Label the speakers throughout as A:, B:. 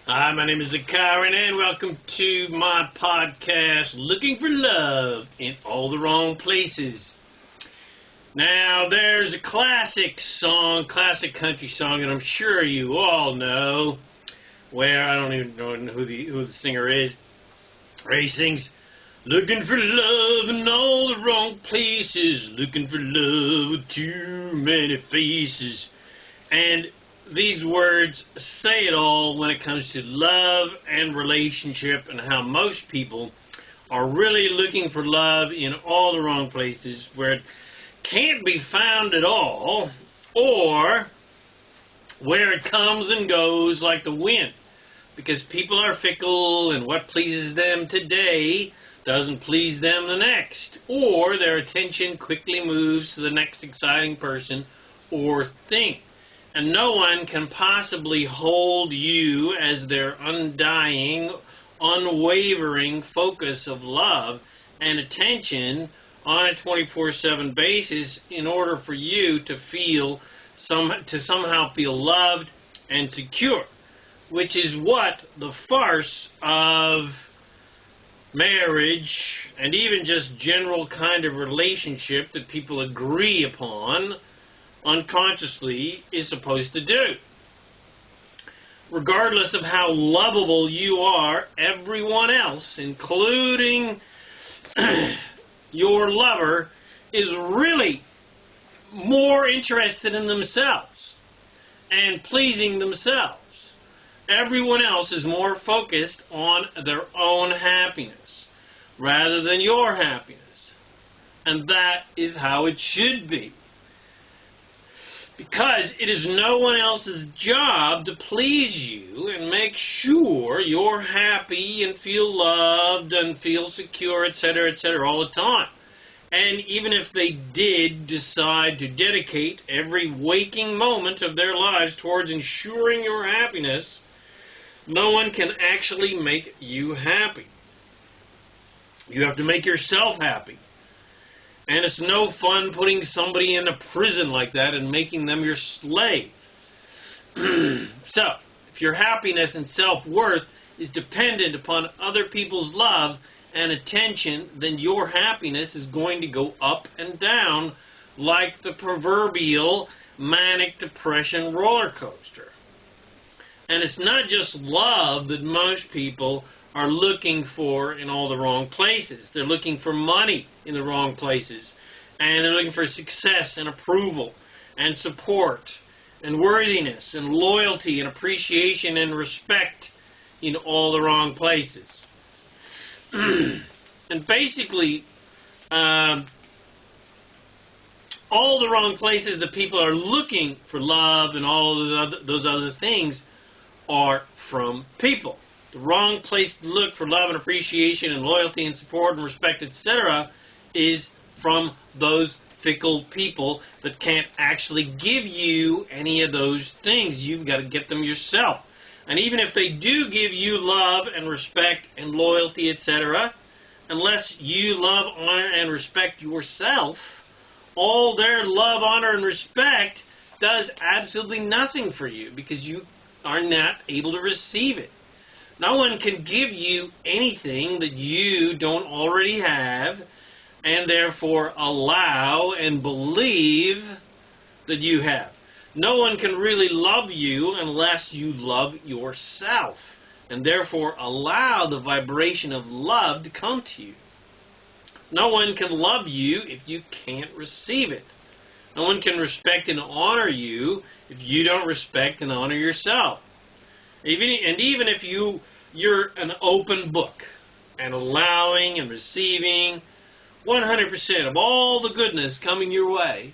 A: Hi, my name is ZaKaiRan, and welcome to my podcast, Looking for Love in All the Wrong Places. Now, there's a classic country song that I'm sure you all know, where I don't even know who the singer is, where he sings, looking for love in all the wrong places, looking for love with too many faces. And these words say it all when it comes to love and relationship and how most people are really looking for love in all the wrong places where it can't be found at all, or where it comes and goes like the wind, because people are fickle and what pleases them today doesn't please them the next, or their attention quickly moves to the next exciting person or thing. And no one can possibly hold you as their undying, unwavering focus of love and attention on a 24/7 basis in order for you to somehow feel loved and secure, which is what the farce of marriage and even just general kind of relationship that people agree upon unconsciously is supposed to do. Regardless of how lovable you are, everyone else, including your lover, is really more interested in themselves and pleasing themselves. Everyone else is more focused on their own happiness rather than your happiness. And that is how it should be. Because it is no one else's job to please you and make sure you're happy and feel loved and feel secure, etc., all the time. And even if they did decide to dedicate every waking moment of their lives towards ensuring your happiness, no one can actually make you happy. You have to make yourself happy. And it's no fun putting somebody in a prison like that and making them your slave. So, if your happiness and self-worth is dependent upon other people's love and attention, then your happiness is going to go up and down like the proverbial manic depression roller coaster. And it's not just love that most people are looking for in all the wrong places. They're looking for money in the wrong places. And they're looking for success and approval and support and worthiness and loyalty and appreciation and respect in all the wrong places. And basically, all the wrong places that people are looking for love and all of those other things are from people. The wrong place to look for love and appreciation and loyalty and support and respect, etc., is from those fickle people that can't actually give you any of those things. You've got to get them yourself. And even if they do give you love and respect and loyalty, etc., unless you love, honor, and respect yourself, all their love, honor, and respect does absolutely nothing for you because you are not able to receive it. No one can give you anything that you don't already have and therefore allow and believe that you have. No one can really love you unless you love yourself and therefore allow the vibration of love to come to you. No one can love you if you can't receive it. No one can respect and honor you if you don't respect and honor yourself. Even if you're an open book and allowing and receiving 100% of all the goodness coming your way,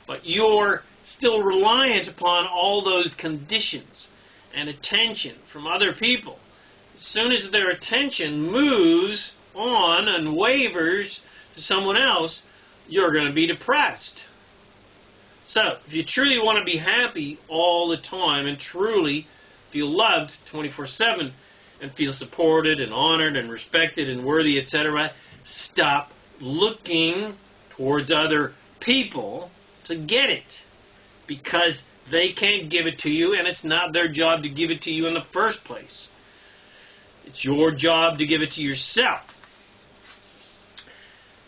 A: but you're still reliant upon all those conditions and attention from other people. As soon as their attention moves on and wavers to someone else, you're going to be depressed. So, if you truly want to be happy all the time and truly feel loved 24/7 and feel supported and honored and respected and worthy, etc., stop looking towards other people to get it. Because They can't give it to you, and it's not their job to give it to you in the first place. It's your job to give it to yourself.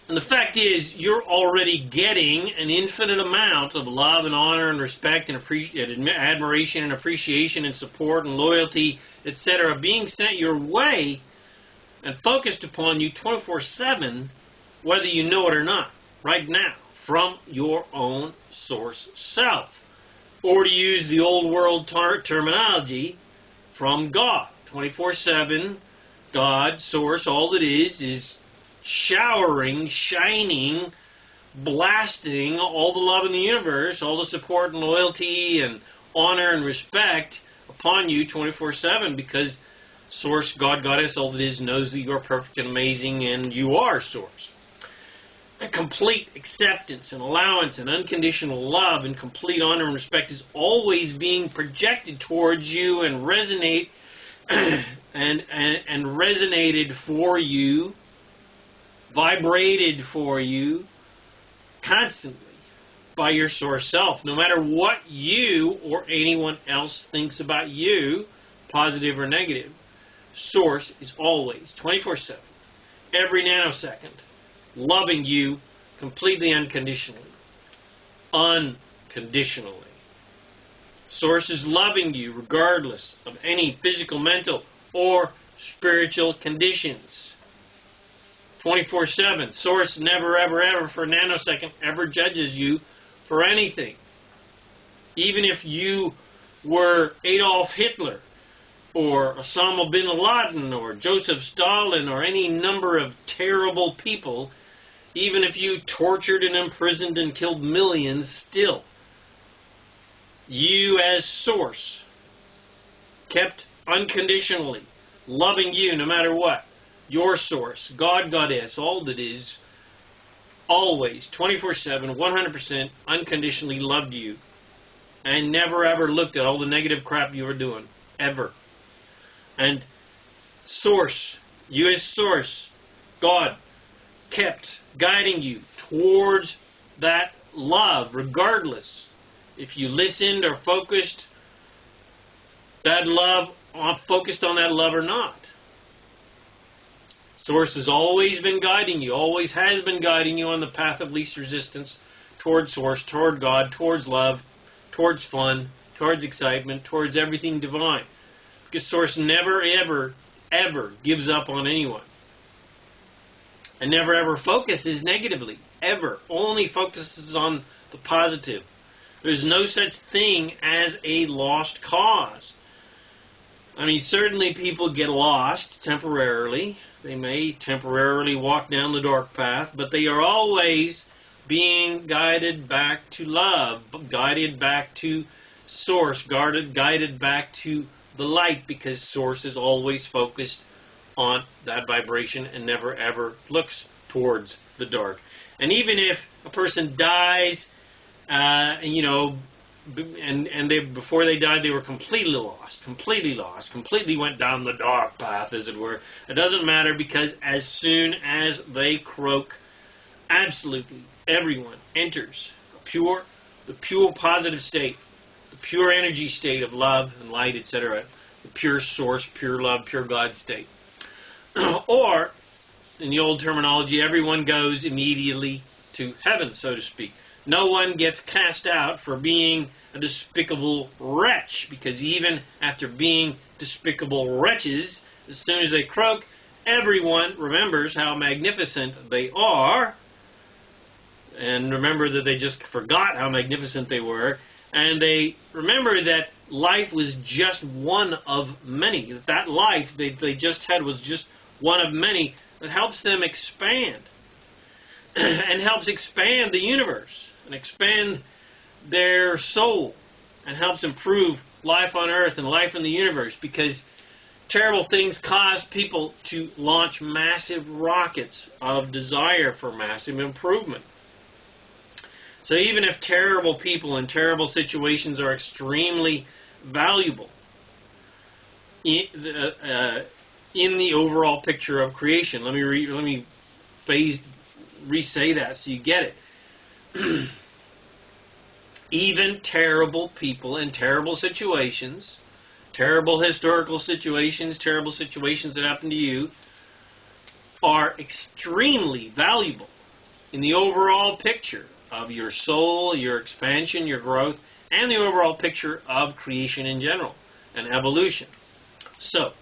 A: And the fact is, you're already getting an infinite amount of love and honor and respect and admiration and appreciation and support and loyalty, etc., being sent your way and focused upon you 24/7, whether you know it or not, right now, from your own source self. Or to use the old world terminology, from God. 24/7, God, source, all that is showering, shining, blasting all the love in the universe, all the support and loyalty and honor and respect upon you 24/7, because Source, God, Goddess, all that is, knows that you are perfect and amazing, and you are Source. A complete acceptance and allowance and unconditional love and complete honor and respect is always being projected towards you and resonate and resonated for you, vibrated for you constantly by your Source self, no matter what you or anyone else thinks about you, positive or negative. Source is always 24/7, every nanosecond, loving you completely unconditionally. Unconditionally. Source is loving you regardless of any physical, mental, or spiritual conditions. 24/7. Source never, ever, ever for a nanosecond ever judges you for anything. Even if you were Adolf Hitler, or Osama bin Laden, or Joseph Stalin, or any number of terrible people, even if you tortured and imprisoned and killed millions, still, you as Source, kept unconditionally, loving you no matter what, your Source, God, Goddess, all that is, always, 24/7, 100% unconditionally loved you, and never ever looked at all the negative crap you were doing, ever. And Source, you as Source, God, kept guiding you towards that love, regardless if you listened or focused that love, focused on that love or not. Source has always been guiding you, always has been guiding you on the path of least resistance towards Source, toward God, towards love, towards fun, towards excitement, towards everything divine. Because Source never, ever, ever gives up on anyone. And never, ever focuses negatively. Ever. Only focuses on the positive. There's no such thing as a lost cause. I mean, certainly people get lost temporarily. They may temporarily walk down the dark path, but they are always being guided back to love, guided back to Source, guided back to the light, because Source is always focused on that vibration and never ever looks towards the dark. And even if a person dies, before they died they were completely lost, completely went down the dark path, as it were, it doesn't matter, because as soon as they croak, absolutely everyone enters the pure positive state, the pure energy state of love and light, etc., the pure Source, pure love, pure God state. Or, in the old terminology, everyone goes immediately to heaven, so to speak. No one gets cast out for being a despicable wretch, because even after being despicable wretches, as soon as they croak, everyone remembers how magnificent they are, and remember that they just forgot how magnificent they were, and they remember that life was just one of many. That life they just had was just one of many that helps them expand and helps expand the universe and expand their soul and helps improve life on earth and life in the universe, because terrible things cause people to launch massive rockets of desire for massive improvement. So even if terrible people in terrible situations are extremely valuable in the overall picture of creation, let me re-say that so you get it. Even terrible people in terrible situations, terrible historical situations, terrible situations that happen to you, are extremely valuable in the overall picture of your soul, your expansion, your growth, and the overall picture of creation in general and evolution. So,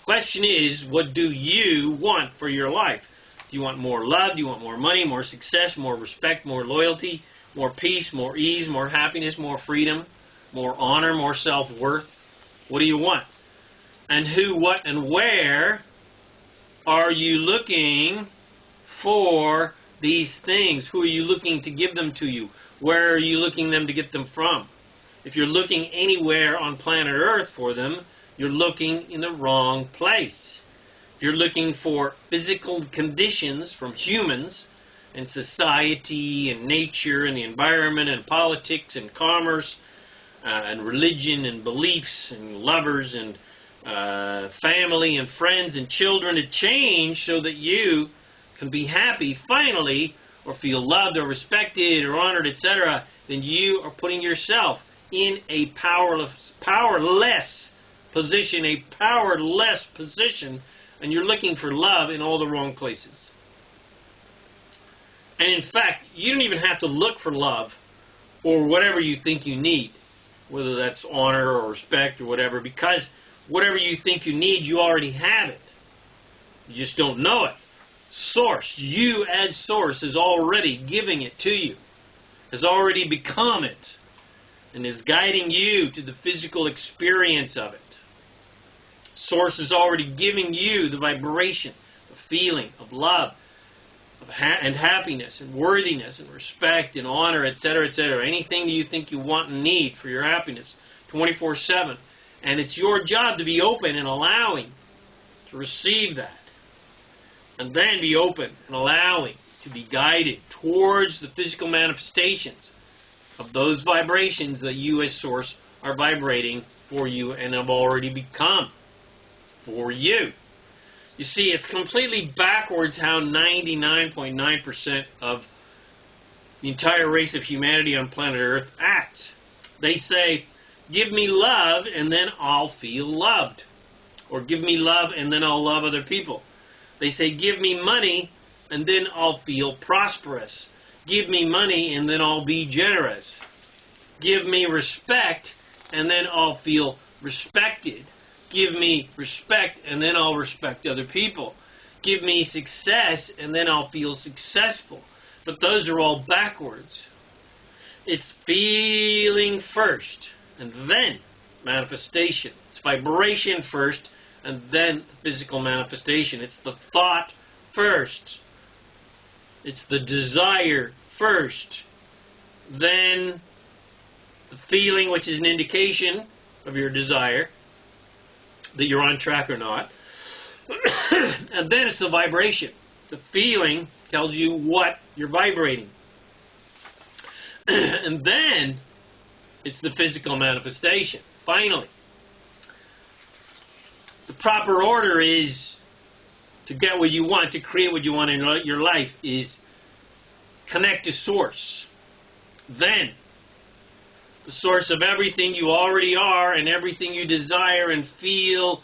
A: question is, what do you want for your life? Do you want more love? Do you want more money, more success, more respect, more loyalty, more peace, more ease, more happiness, more freedom, more honor, more self-worth? What do you want? And who, what, and where are you looking for these things? Who are you looking to give them to you? Where are you looking them to get them from? If you're looking anywhere on planet Earth for them, you're looking in the wrong place. If you're looking for physical conditions from humans and society and nature and the environment and politics and commerce and religion and beliefs and lovers and family and friends and children to change so that you can be happy finally, or feel loved or respected or honored, etc., then you are putting yourself in a powerless position, and you're looking for love in all the wrong places. And in fact, you don't even have to look for love or whatever you think you need, whether that's honor or respect or whatever, because whatever you think you need, you already have it. You just don't know it. Source, you as Source, is already giving it to you, has already become it, and is guiding you to the physical experience of it. Source is already giving you the vibration, the feeling of love, and happiness, and worthiness, and respect, and honor, etc., etc. Anything you think you want and need for your happiness, 24/7. And it's your job to be open and allowing to receive that. And then be open and allowing to be guided towards the physical manifestations of those vibrations that you as Source are vibrating for you and have already become for you. You see, it's completely backwards how 99.9% of the entire race of humanity on planet Earth acts. They say, give me love and then I'll feel loved. Or give me love and then I'll love other people. They say, give me money and then I'll feel prosperous. Give me money and then I'll be generous. Give me respect and then I'll feel respected. Give me respect and then I'll respect other people. Give me success and then I'll feel successful. But those are all backwards. It's feeling first and then manifestation. It's vibration first and then the physical manifestation. It's the thought first. It's the desire first. Then the feeling, which is an indication of your desire, that you're on track or not. And then it's the vibration. The feeling tells you what you're vibrating. And then it's the physical manifestation. Finally, the proper order is to get what you want, to create what you want in your life, is connect to Source. Then the source of everything you already are and everything you desire, and feel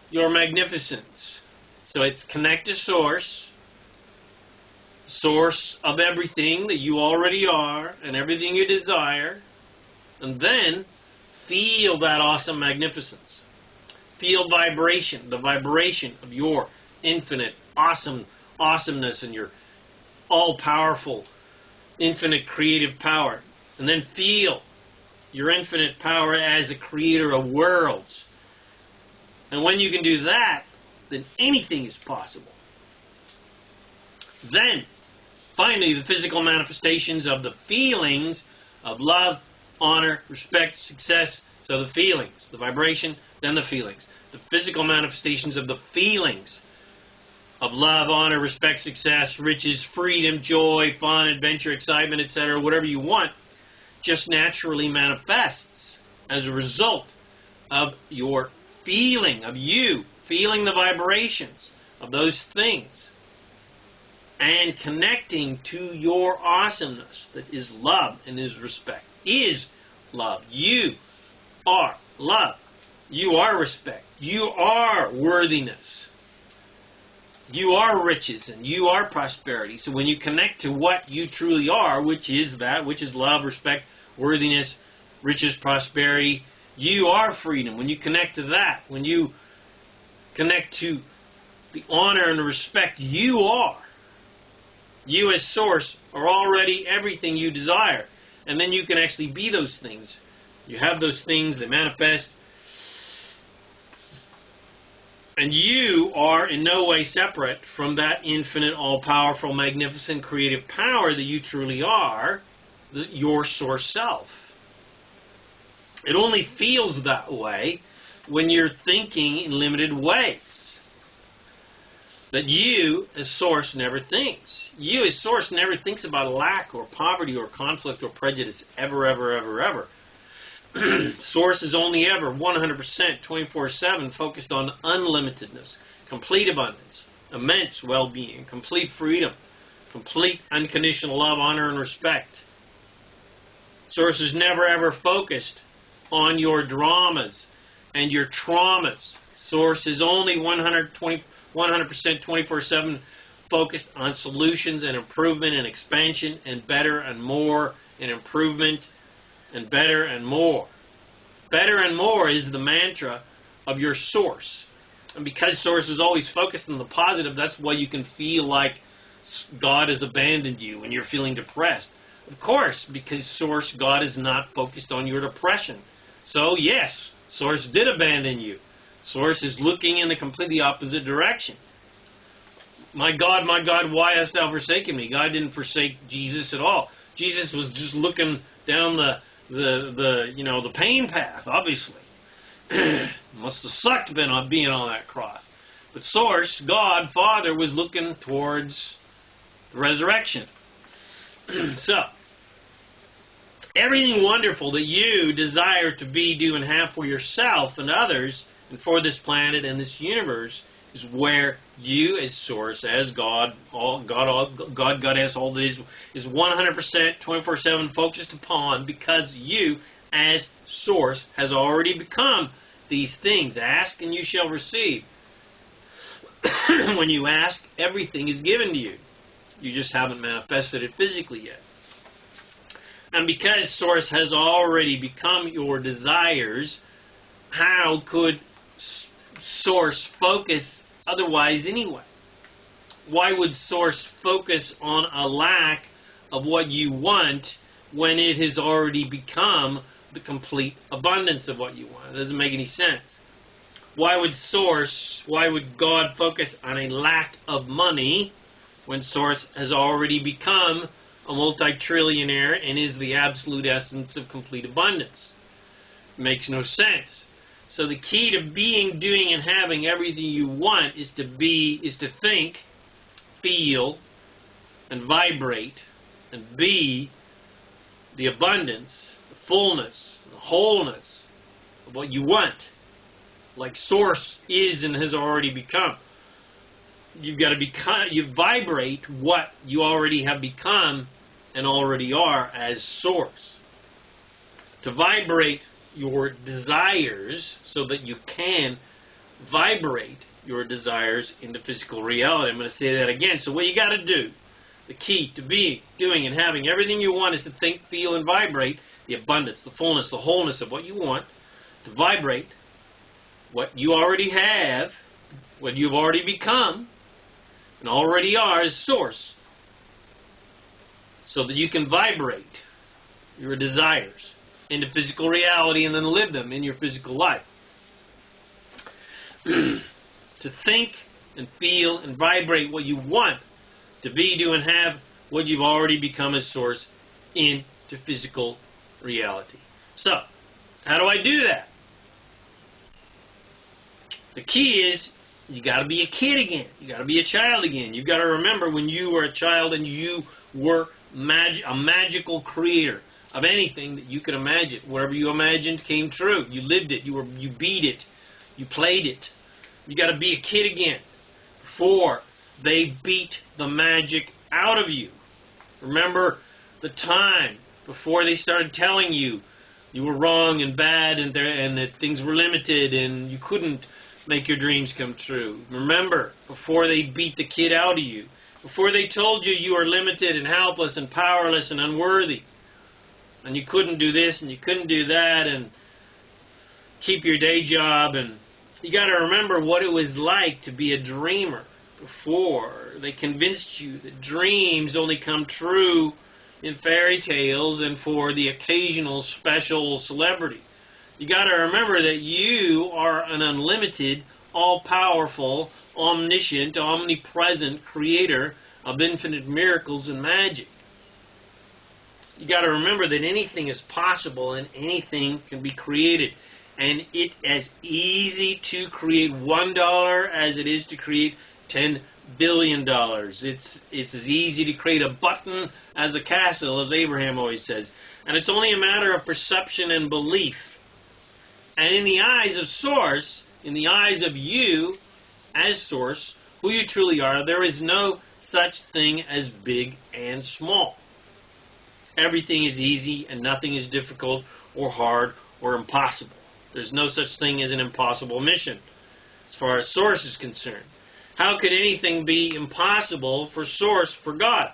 A: your magnificence. So it's connect to Source, source of everything that you already are and everything you desire, and then feel that awesome magnificence. Feel vibration, the vibration of your infinite awesomeness and your all-powerful, infinite creative power. And then feel your infinite power as a creator of worlds. And when you can do that, then anything is possible. Then, finally, the physical manifestations of the feelings of love, honor, respect, success. So the feelings, the vibration, then the feelings. The physical manifestations of the feelings of love, honor, respect, success, riches, freedom, joy, fun, adventure, excitement, etc., whatever you want, just naturally manifests as a result of your feeling, of you feeling the vibrations of those things and connecting to your awesomeness that is love and is respect, is love. You are love. You are respect. You are worthiness. You are riches and you are prosperity. So when you connect to what you truly are, which is love, respect, worthiness, riches, prosperity, you are freedom. When you connect to that, when you connect to the honor and the respect you are, you as source are already everything you desire. And then you can actually be those things. You have those things, they manifest. And you are in no way separate from that infinite, all-powerful, magnificent, creative power that you truly are, your source self. It only feels that way when you're thinking in limited ways. That you as source never thinks. You as source never thinks about lack or poverty or conflict or prejudice ever, ever, ever, ever. Source is only ever 100%, 24/7 focused on unlimitedness, complete abundance, immense well-being, complete freedom, complete unconditional love, honor, and respect. Source is never ever focused on your dramas and your traumas. Source is only 100%, 24/7 focused on solutions and improvement and expansion and better and more and improvement and better and more. Better and more is the mantra of your source. And because source is always focused on the positive, that's why you can feel like God has abandoned you when you're feeling depressed. Of course, because source, God is not focused on your depression. So yes, source did abandon you. Source is looking in the completely opposite direction. My God, why hast thou forsaken me? God didn't forsake Jesus at all. Jesus was just looking down the pain path, obviously. Must have sucked being on that cross. But source, God, Father, was looking towards the resurrection. So, everything wonderful that you desire to be, do, and have for yourself and others, and for this planet and this universe, is where you as source, as God, Goddess, all that is 100%, 24/7 focused upon, because you as source has already become these things. Ask and you shall receive. When you ask, everything is given to you. You just haven't manifested it physically yet. And because source has already become your desires, how could source focus otherwise anyway? Why would source focus on a lack of what you want when it has already become the complete abundance of what you want? It doesn't make any sense. Why would God focus on a lack of money when source has already become a multi-trillionaire and is the absolute essence of complete abundance? It makes no sense. So the key to being, doing, and having everything you want is to think, feel, and vibrate, and be the abundance, the fullness, the wholeness of what you want, like source is and has already become. You've got to you vibrate what you already have become and already are as source. To vibrate your desires so that you can vibrate your desires into physical reality. I'm going to say that again. So what you got to do, the key to being, doing, and having everything you want is to think, feel, and vibrate the abundance, the fullness, the wholeness of what you want, to vibrate what you already have, what you've already become, and already are as source, so that you can vibrate your desires into physical reality and then live them in your physical life. To think and feel and vibrate what you want, to be, do, and have what you've already become as source into physical reality. So, how do I do that? The key is, you got to be a kid again. You got to be a child again. You got to remember when you were a child and you were a magical creator of anything that you could imagine. Whatever you imagined came true. You lived it. You beat it. You played it. You got to be a kid again before they beat the magic out of you. Remember the time before they started telling you you were wrong and bad and that things were limited and you couldn't make your dreams come true. Remember, before they beat the kid out of you, before they told you you are limited and helpless and powerless and unworthy, and you couldn't do this and you couldn't do that and keep your day job. And you got to remember what it was like to be a dreamer before they convinced you that dreams only come true in fairy tales and for the occasional special celebrity. You got to remember that you are an unlimited, all-powerful, omniscient, omnipresent creator of infinite miracles and magic. You got to remember that anything is possible and anything can be created. And it's as easy to create $1 as it is to create $10 billion. It's as easy to create a button as a castle, as Abraham always says. And it's only a matter of perception and belief. And in the eyes of Source, in the eyes of you as Source, who you truly are, there is no such thing as big and small. Everything is easy and nothing is difficult or hard or impossible. There's no such thing as an impossible mission as far as Source is concerned. How could anything be impossible for Source, for God?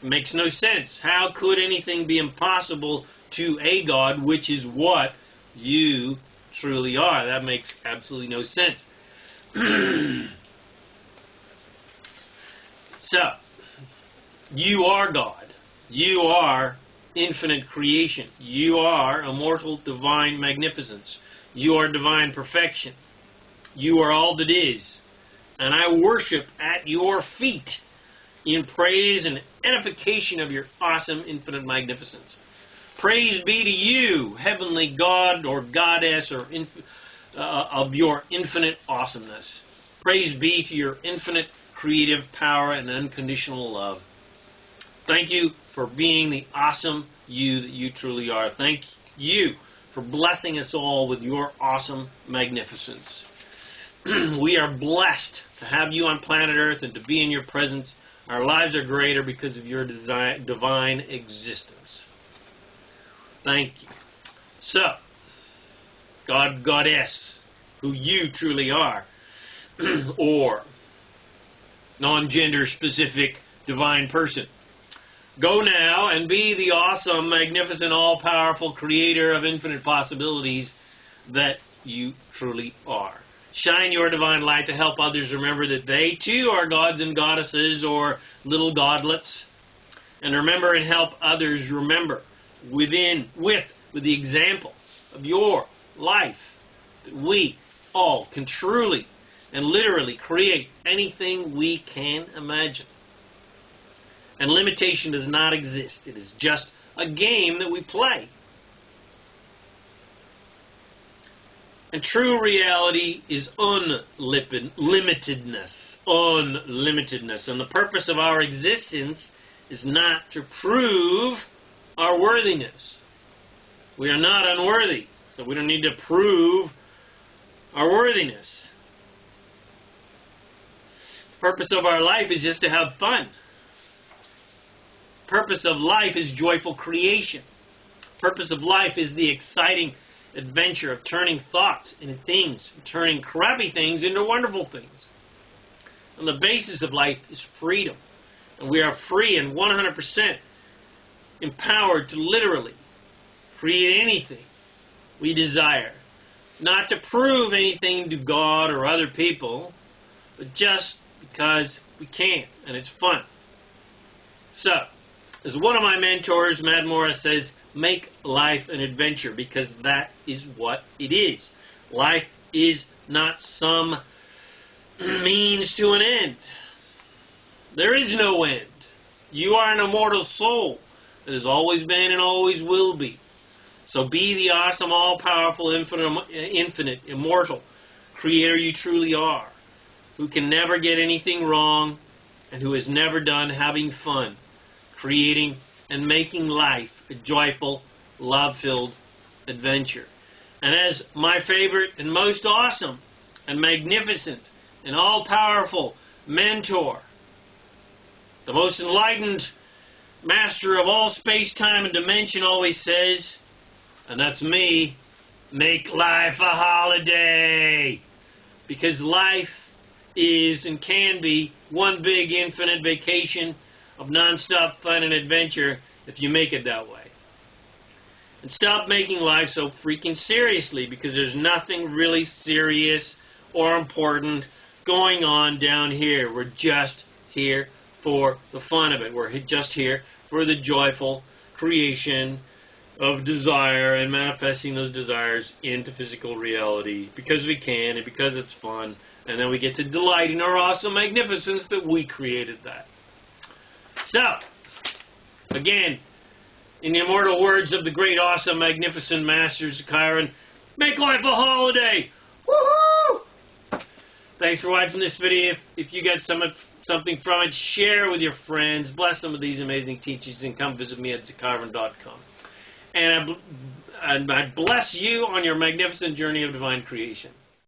A: It makes no sense. How could anything be impossible to a God, which is what you truly are? That makes absolutely no sense. So, you are God. You are infinite creation. You are immortal, divine magnificence. You are divine perfection. You are all that is. And I worship at your feet in praise and edification of your awesome, infinite magnificence. Praise be to you, heavenly God or goddess or of your infinite awesomeness. Praise be to your infinite creative power and unconditional love. Thank you for being the awesome you that you truly are. Thank you for blessing us all with your awesome magnificence. We are blessed to have you on planet Earth and to be in your presence. Our lives are greater because of your divine existence. Thank you. So, God, Goddess, who you truly are, or non-gender specific divine person, go now and be the awesome, magnificent, all-powerful creator of infinite possibilities that you truly are. Shine your divine light to help others remember that they too are gods and goddesses or little godlets. And remember and help others remember with the example of your life that we all can truly and literally create anything we can imagine. And limitation does not exist. It is just a game that we play. And true reality is unlimitedness. Unlimitedness. And the purpose of our existence is not to prove our worthiness. We are not unworthy, so we don't need to prove our worthiness. The purpose of our life is just to have fun. Purpose of life is joyful creation. Purpose of life is the exciting adventure of turning thoughts into things, turning crappy things into wonderful things. And the basis of life is freedom. And we are free and 100% empowered to literally create anything we desire. Not to prove anything to God or other people, but just because we can, and it's fun. So, as one of my mentors, Matt Morris, says, make life an adventure, because that is what it is. Life is not some means to an end. There is no end. You are an immortal soul that has always been and always will be. So be the awesome, all-powerful, infinite, immortal creator you truly are, who can never get anything wrong and who is never done having fun, creating and making life a joyful, love-filled adventure. And as my favorite and most awesome and magnificent and all-powerful mentor, the most enlightened master of all space, time, and dimension, always says, and that's me, make life a holiday. Because life is and can be one big infinite vacation of nonstop fun and adventure if you make it that way. And stop making life so freaking seriously, because there's nothing really serious or important going on down here. We're just here for the fun of it. We're just here for the joyful creation of desire and manifesting those desires into physical reality because we can and because it's fun. And then we get to delight in our awesome magnificence that we created that. So, again, in the immortal words of the great, awesome, magnificent master ZaKaiRan, make life a holiday! Woohoo! Thanks for watching this video. If you got something from it, share with your friends. Bless some of these amazing teachings and come visit me at ZaKaiRan.com. And I bless you on your magnificent journey of divine creation.